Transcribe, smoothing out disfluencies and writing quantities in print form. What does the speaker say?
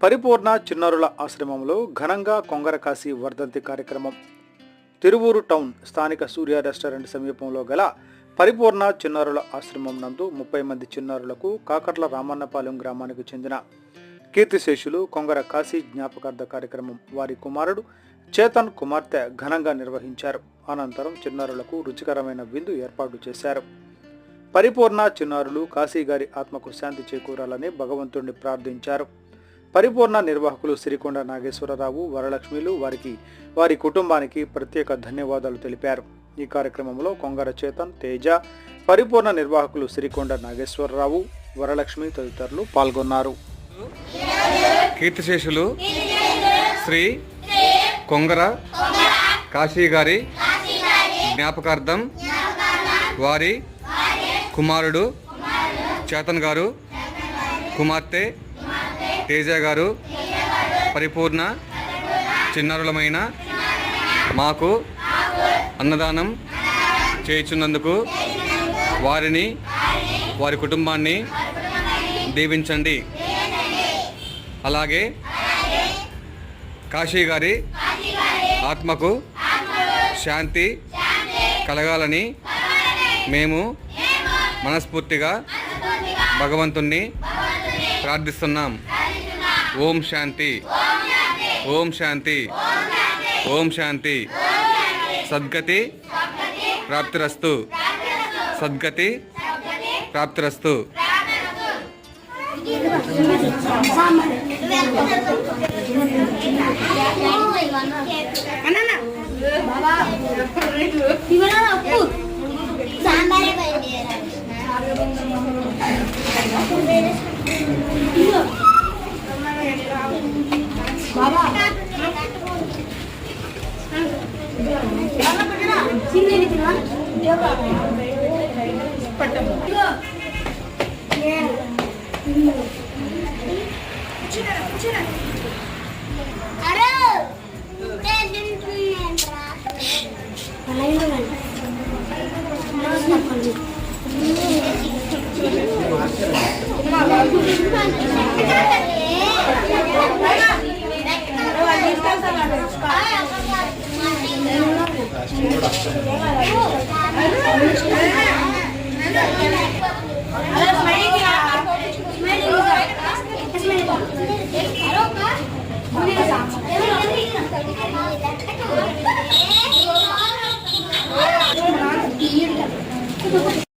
పరిపూర్ణ చిన్నారుల ఆశ్రమంలో ఘనంగా కొంగర కాశీ వర్ధంతి కార్యక్రమం. తిరువూరు టౌన్ స్థానిక సూర్య రెస్టారెంట్ సమీపంలో గల పరిపూర్ణ చిన్నారుల ఆశ్రమం నందు 30 మంది చిన్నారులకు కాకర్ల రామన్నపాలెం గ్రామానికి చెందిన కీర్తిశేషులు కొంగర కాశీ జ్ఞాపకార్థ కార్యక్రమం వారి కుమారుడు చేతన్ కుమార్తె ఘనంగా నిర్వహించారు. అనంతరం చిన్నారులకు రుచికరమైన విందు ఏర్పాటు చేశారు. పరిపూర్ణ చిన్నారులు కాశీ గారి ఆత్మకు శాంతి చేకూరాలని భగవంతుడిని ప్రార్థించారు. పరిపూర్ణ నిర్వాహకులు సిరికొండ నాగేశ్వరరావు, వరలక్ష్మిలు వారి కుటుంబానికి ప్రత్యేక ధన్యవాదాలు తెలిపారు. ఈ కార్యక్రమంలో కొంగర చేతన్, తేజ, పరిపూర్ణ నిర్వాహకులు సిరికొండ నాగేశ్వరరావు, వరలక్ష్మి తదితరులు పాల్గొన్నారు. కీర్తిశేషులు శ్రీ కొంగర కాశీ గారి జ్ఞాపకార్థం వారి కుమారుడు చేతన్ గారు, కుమార్తె తేజ గారు పరిపూర్ణ చిన్నారులమైన మాకు అన్నదానం చేయుచున్నందుకు వారిని వారి కుటుంబాన్ని దీవించండి. అలాగే కాశీ గారి ఆత్మకు శాంతి కలగాలని మేము మనస్ఫూర్తిగా భగవంతుణ్ణి ప్రార్థిస్తున్నాం. ఓం శాంతి, ఓం శాంతి, ఓం శాంతి. సద్గతి ప్రాప్తిరస్తు, సద్గతి ప్రాప్తిరస్తు.